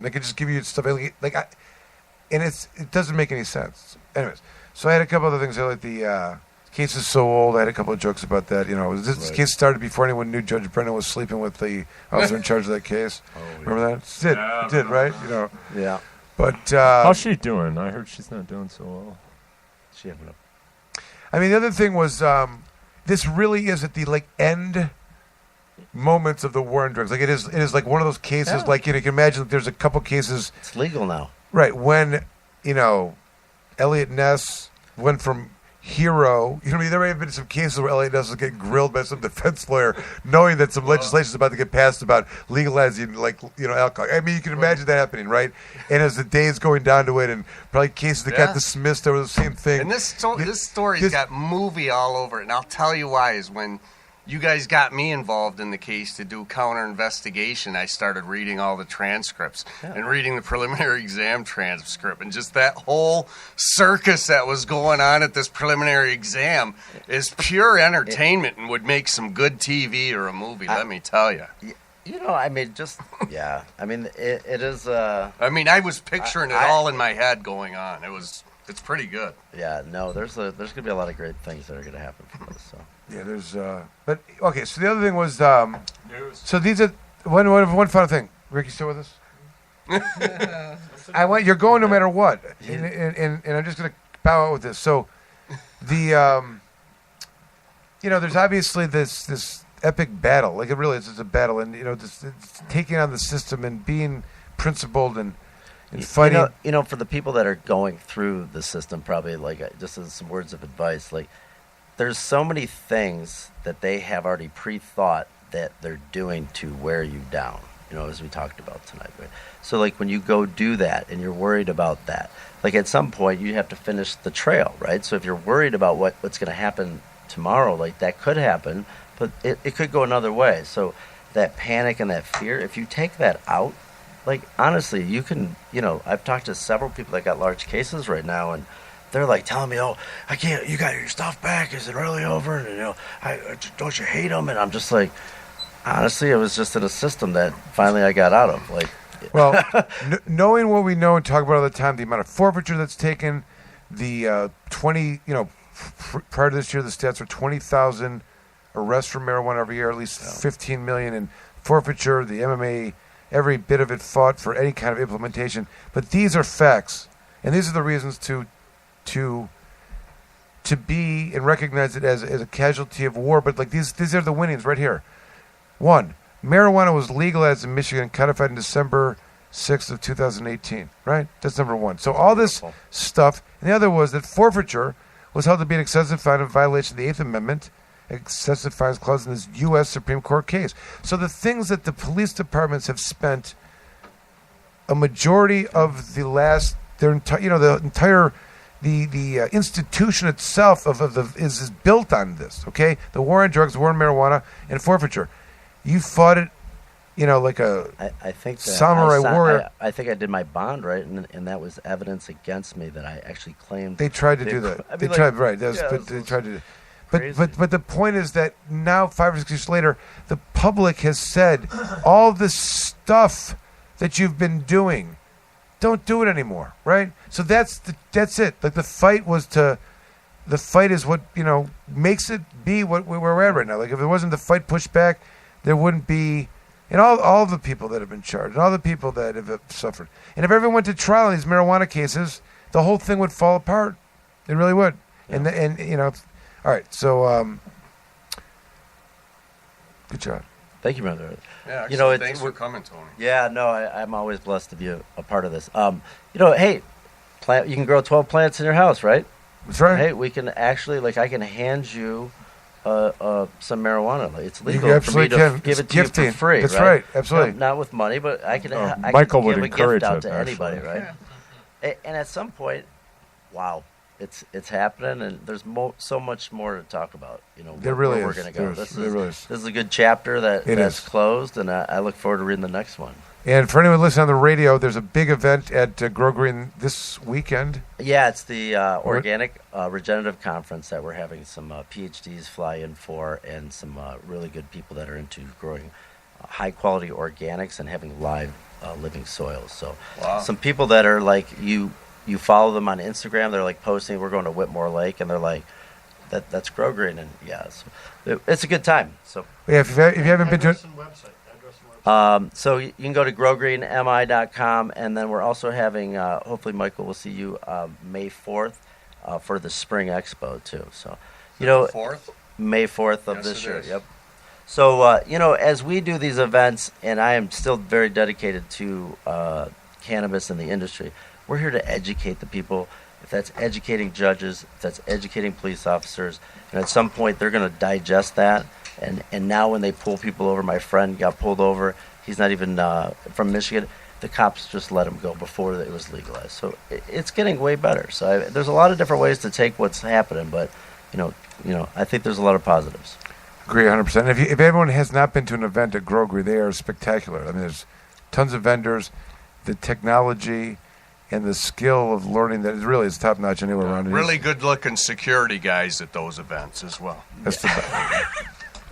They could just give you stuff and it doesn't make any sense. Anyways, so I had a couple other things. I like the case is so old. I had a couple of jokes about that. This case started before anyone knew Judge Brennan was sleeping with the officer in charge of that case. Remember that? It did, right? Yeah. But how's she doing? I heard she's not doing so well. She having a... I mean, the other thing was this really is at the end moments of the war on drugs. Like it is like one of those cases. Yeah. Like you can imagine that there's a couple cases. It's legal now, right? When Elliot Ness went from hero. There may have been some cases where Elliot Ness was getting grilled by some defense lawyer, knowing that some legislation is about to get passed about legalizing alcohol. I mean, you can imagine that happening, right? And as the days going down to it, and probably cases that got dismissed over the same thing. And this story's got movie all over it, and I'll tell you why. Is when you guys got me involved in the case to do counter investigation, I started reading all the transcripts and reading the preliminary exam transcript, and just that whole circus that was going on at this preliminary exam is pure entertainment and would make some good TV or a movie, let me tell you. I mean, I mean, it is... I mean, I was picturing it all in my head going on. It's pretty good. Yeah, no, there's going to be a lot of great things that are going to happen from this, so... Yeah, there's, but okay. So the other thing was, so these are one final thing. Rick, you still with us? You're going no matter what, and I'm just gonna bow out with this. So, there's obviously this epic battle. Like it really is. It's a battle, and it's taking on the system and being principled and fighting. For the people that are going through the system, probably just as some words of advice, there's so many things that they have already pre-thought that they're doing to wear you down, as we talked about tonight. Right? So, when you go do that and you're worried about that, at some point you have to finish the trail, right? So if you're worried about what's going to happen tomorrow, that could happen, but it could go another way. So that panic and that fear, if you take that out, honestly, you can, I've talked to several people that got large cases right now, and they're telling me, "Oh, I can't. You got your stuff back? Is it really over?" And don't you hate them? And I'm just honestly, it was just in a system that finally I got out of. Well, knowing what we know and talk about all the time, the amount of forfeiture that's taken, the 20, prior to this year, the stats are 20,000 arrests for marijuana every year, at least 15 million in forfeiture. The MMA, every bit of it fought for any kind of implementation. But these are facts, and these are the reasons to be and recognize it as a casualty of war. But these are the winnings right here. 1, marijuana was legalized in Michigan, codified in December 6th of 2018. Right? That's number 1. So all this stuff. And the other was that forfeiture was held to be an excessive fine in violation of the 8th Amendment, excessive fines clause in this U.S. Supreme Court case. So the things that the police departments have spent a majority of the last, the institution itself is built on this. Okay, the war on drugs, the war on marijuana, and forfeiture. You fought it, like I think samurai warrior. I think I did my bond right, and that was evidence against me that I actually claimed. They tried to do that. They tried, right? They tried to do. But the point is that now 5 or 6 years later, the public has said all this stuff that you've been doing, don't do it anymore, right? So that's it. The fight is what makes it be what we're at right now. If it wasn't the fight pushed back, there wouldn't be, and all the people that have been charged, and all the people that have suffered. And if everyone went to trial in these marijuana cases, the whole thing would fall apart. It really would. Yeah. All right, so good job. Thank you, brother. Yeah, thanks for coming, Tony. Yeah, no, I'm always blessed to be a part of this. Hey, you can grow 12 plants in your house, right? That's right. Hey, we can actually, I can hand you some marijuana. It's legal you for me to give it to you for free. That's right, absolutely. Not with money, but I can Michael would give a encourage gift out it, to anybody, right? Yeah. And at some point, wow. It's happening, and there's so much more to talk about. There really where is. We're going to go. This is a good chapter that's closed, and I look forward to reading the next one. And for anyone listening on the radio, there's a big event at Grow Green this weekend. Yeah, it's the Organic Regenerative Conference that we're having some PhDs fly in for, and some really good people that are into growing high-quality organics and having live living soils. So Wow. some people that are like you follow them on Instagram, they're like posting, we're going to Whitmore Lake, and they're like, that's Grow Green, and it's a good time. So Yeah, if you haven't been to it, so you can go to growgreenmi.com, and then we're also having, hopefully Michael will see you May 4th for the Spring Expo too. So, Fourth? May 4th of Yes, this it year. is. Yep. So, as we do these events, and I am still very dedicated to cannabis in the industry, we're here to educate the people. If that's educating judges, if that's educating police officers, and at some point they're going to digest that. And now when they pull people over, my friend got pulled over. He's not even from Michigan. The cops just let him go before it was legalized. So it's getting way better. So there's a lot of different ways to take what's happening, but I think there's a lot of positives. agree 100%. If everyone has not been to an event at Grow Green, they are spectacular. I mean, there's tons of vendors, the technology, and the skill of learning that is top notch anywhere around. Really good looking security guys at those events as well.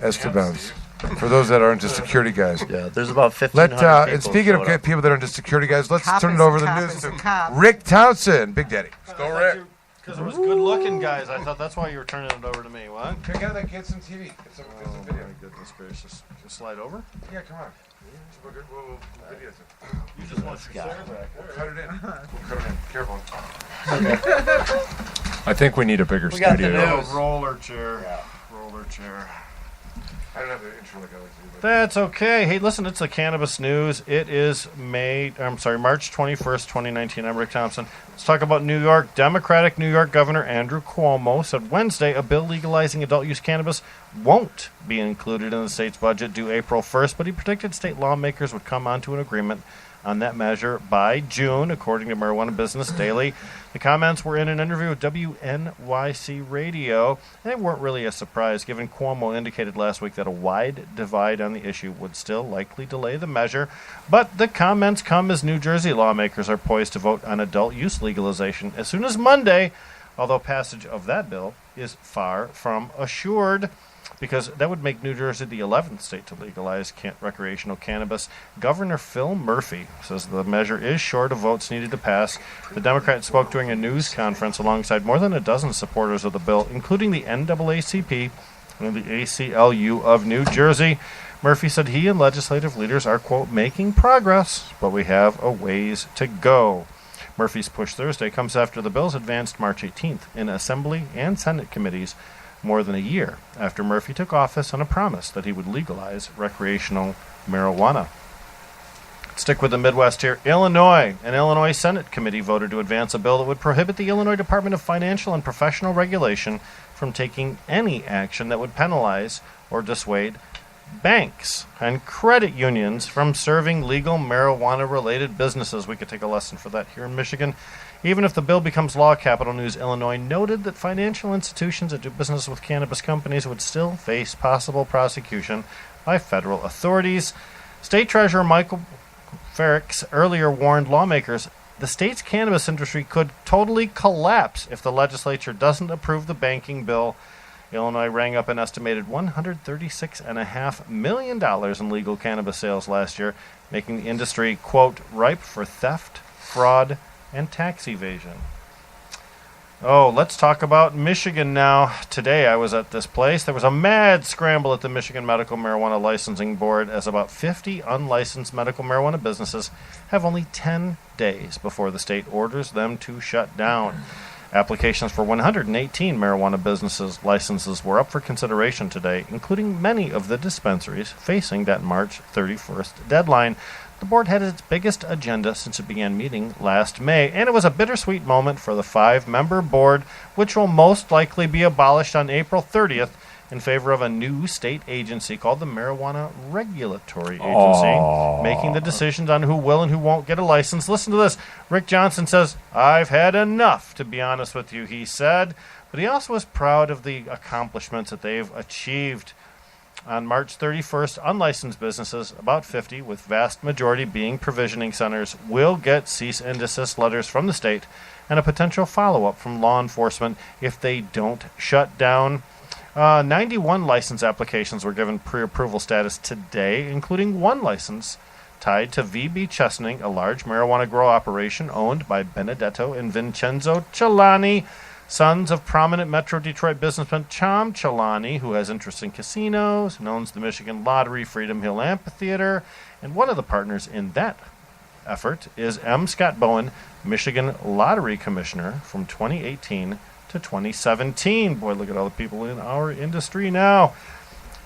Esteban's. For those that aren't just security guys. Yeah, there's about 1,500 people. And speaking of showed people that aren't just security guys, let's Cop turn is it over a to the cop news is a to cop. Rick Townsend, Big Daddy. Go, Rick. Because it was good-looking guys. I thought that's why you were turning it over to me. What? Check out that kid some TV. Get some video. My goodness gracious. Just slide over? Yeah, come on. We'll video it. You just want your Scott. chair back. We'll cut it in. Careful. I think we need a bigger We got the studio. news. Roller chair. Roller chair. I don't have the intro like I like to do. That's okay. Hey, listen, it's the Cannabis News. It is March 21st, 2019. I'm Rick Thompson. Let's talk about New York. Democratic New York Governor Andrew Cuomo said Wednesday a bill legalizing adult-use cannabis won't be included in the state's budget due April 1st, but he predicted state lawmakers would come onto an agreement on that measure by June, according to Marijuana Business Daily. The comments were in an interview with WNYC Radio. They weren't really a surprise, given Cuomo indicated last week that a wide divide on the issue would still likely delay the measure. But the comments come as New Jersey lawmakers are poised to vote on adult use legalization as soon as Monday, although passage of that bill is far from assured, because that would make New Jersey the 11th state to legalize recreational cannabis. Governor Phil Murphy says the measure is short of votes needed to pass. The Democrat spoke during a news conference alongside more than a dozen supporters of the bill, including the NAACP and the ACLU of New Jersey. Murphy said he and legislative leaders are, quote, making progress, but we have a ways to go. Murphy's push Thursday comes after the bills advanced March 18th in Assembly and Senate committees, more than a year after Murphy took office on a promise that he would legalize recreational marijuana. Stick with the Midwest here. Illinois. An Illinois Senate committee voted to advance a bill that would prohibit the Illinois Department of Financial and Professional Regulation from taking any action that would penalize or dissuade banks and credit unions from serving legal marijuana-related businesses. We could take a lesson for that here in Michigan. Even if the bill becomes law, Capital News Illinois noted that financial institutions that do business with cannabis companies would still face possible prosecution by federal authorities. State Treasurer Michael Ferricks earlier warned lawmakers the state's cannabis industry could totally collapse if the legislature doesn't approve the banking bill. Illinois rang up an estimated $136.5 million in legal cannabis sales last year, making the industry, quote, ripe for theft, fraud, and tax evasion. Oh, let's talk about Michigan now. Today I was at this place. There was a mad scramble at the Michigan Medical Marijuana Licensing Board as about 50 unlicensed medical marijuana businesses have only 10 days before the state orders them to shut down. Applications for 118 marijuana businesses licenses were up for consideration today, including many of the dispensaries facing that March 31st deadline. The board had its biggest agenda since it began meeting last May, and it was a bittersweet moment for the 5-member board, which will most likely be abolished on April 30th in favor of a new state agency called the Marijuana Regulatory Agency, making the decisions on who will and who won't get a license. Listen to this. Rick Johnson says, "I've had enough, to be honest with you," he said. But he also was proud of the accomplishments that they've achieved. On March 31st, unlicensed businesses, about 50, with vast majority being provisioning centers, will get cease and desist letters from the state and a potential follow-up from law enforcement if they don't shut down. 91 license applications were given pre-approval status today, including one license tied to VB Chesaning, a large marijuana grow operation owned by Benedetto and Vincenzo Celani, sons of prominent Metro Detroit businessman Chom Celani, who has interest in casinos and owns the Michigan Lottery Freedom Hill Amphitheater. And one of the partners in that effort is M. Scott Bowen, Michigan Lottery Commissioner from 2018 to 2017. Boy, look at all the people in our industry now.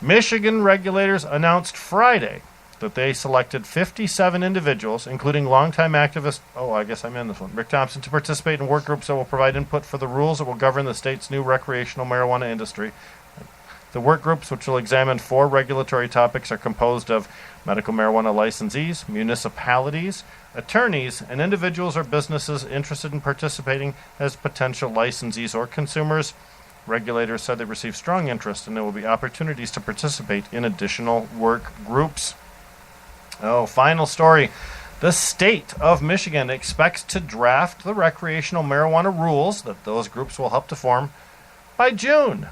Michigan regulators announced Friday that they selected 57 individuals, including longtime activist, I guess I'm in this one, Rick Thompson, to participate in work groups that will provide input for the rules that will govern the state's new recreational marijuana industry. The work groups, which will examine 4 regulatory topics, are composed of medical marijuana licensees, municipalities, attorneys, and individuals or businesses interested in participating as potential licensees or consumers. Regulators said they received strong interest and there will be opportunities to participate in additional work groups. Final story. The state of Michigan expects to draft the recreational marijuana rules that those groups will help to form by June.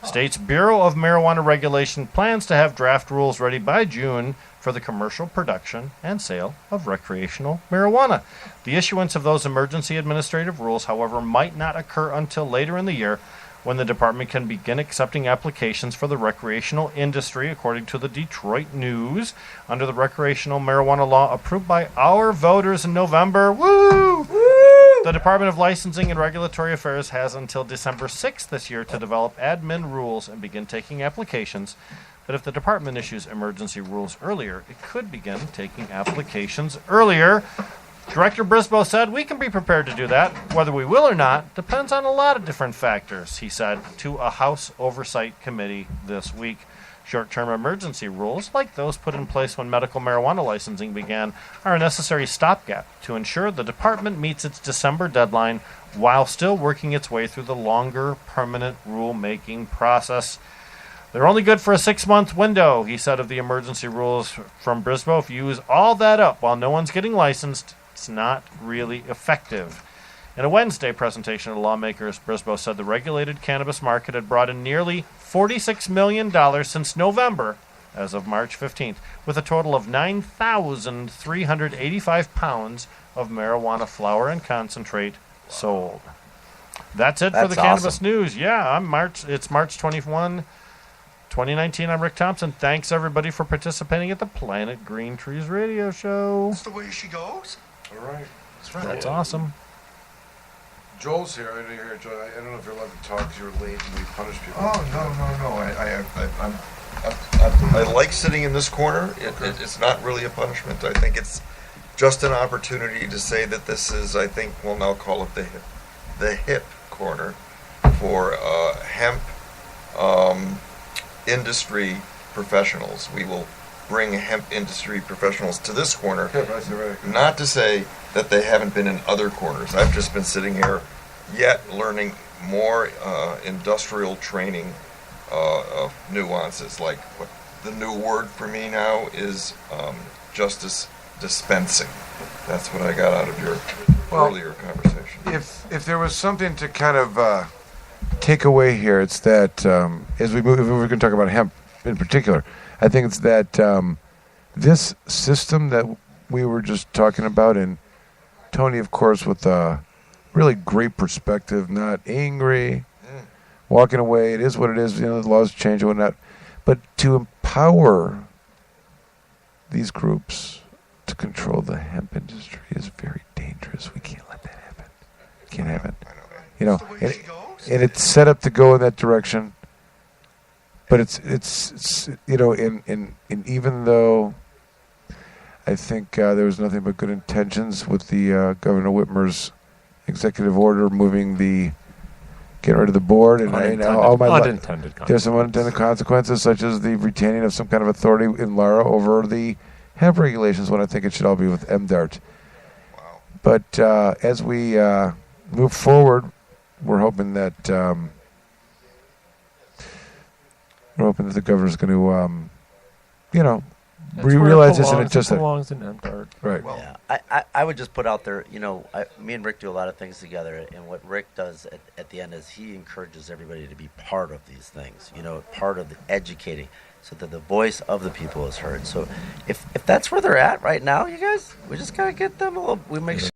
State's Bureau of Marijuana Regulation plans to have draft rules ready by June for the commercial production and sale of recreational marijuana. The issuance of those emergency administrative rules, however, might not occur until later in the year, when the department can begin accepting applications for the recreational industry, according to the Detroit News, under the recreational marijuana law approved by our voters in November. Woo! Woo! The Department of Licensing and Regulatory Affairs has until December 6th this year to develop admin rules and begin taking applications. But if the department issues emergency rules earlier, it could begin taking applications earlier. Director Brisboe said, "We can be prepared to do that. Whether we will or not depends on a lot of different factors," he said to a House Oversight Committee this week. Short-term emergency rules, like those put in place when medical marijuana licensing began, are a necessary stopgap to ensure the department meets its December deadline while still working its way through the longer permanent rule-making process. "They're only good for a 6-month window," he said of the emergency rules from Brisboe. "If you use all that up while no one's getting licensed, it's not really effective." In a Wednesday presentation to lawmakers, Brisboe said the regulated cannabis market had brought in nearly $46 million since November, as of March 15th, with a total of 9,385 pounds of marijuana flower and concentrate sold. That's it for the Cannabis News. Yeah, it's March 21, 2019. I'm Rick Thompson. Thanks, everybody, for participating at the Planet Green Trees radio show. That's the way she goes. All right. That's right. That's awesome. Joel's here. I didn't hear Joel. I don't know if you're allowed to talk because you're late and we punish people. Oh, no. I like sitting in this corner. It's not really a punishment. I think it's just an opportunity to say that this is, I think we'll now call it the hip corner for hemp industry professionals. We will bring hemp industry professionals to this corner. Not to say that they haven't been in other corners. I've just been sitting here yet learning more industrial training nuances. Like what the new word for me now is justice dispensing. That's what I got out of your earlier conversation. If there was something to kind of take away here, it's that as we move, if we're going to talk about hemp in particular, I think it's that this system that we were just talking about, and Tony, of course, with a really great perspective, not angry, walking away. It is what it is. The laws change and whatnot. But to empower these groups to control the hemp industry is very dangerous. We can't let that happen. It can't happen. And it's set up to go in that direction. But it's and even though I think there was nothing but good intentions with the Governor Whitmer's executive order moving getting rid of the board, and unintended there's some unintended consequences, such as the retaining of some kind of authority in Lara over the hemp regulations, when I think it should all be with MDART. Wow. But as we move forward, we're hoping that the governor's going to, we realize isn't just belongs in NPART. Right. Yeah, I would just put out there, me and Rick do a lot of things together, and what Rick does at the end is he encourages everybody to be part of these things, part of the educating, so that the voice of the people is heard. So if that's where they're at right now, you guys, we just gotta get them we make sure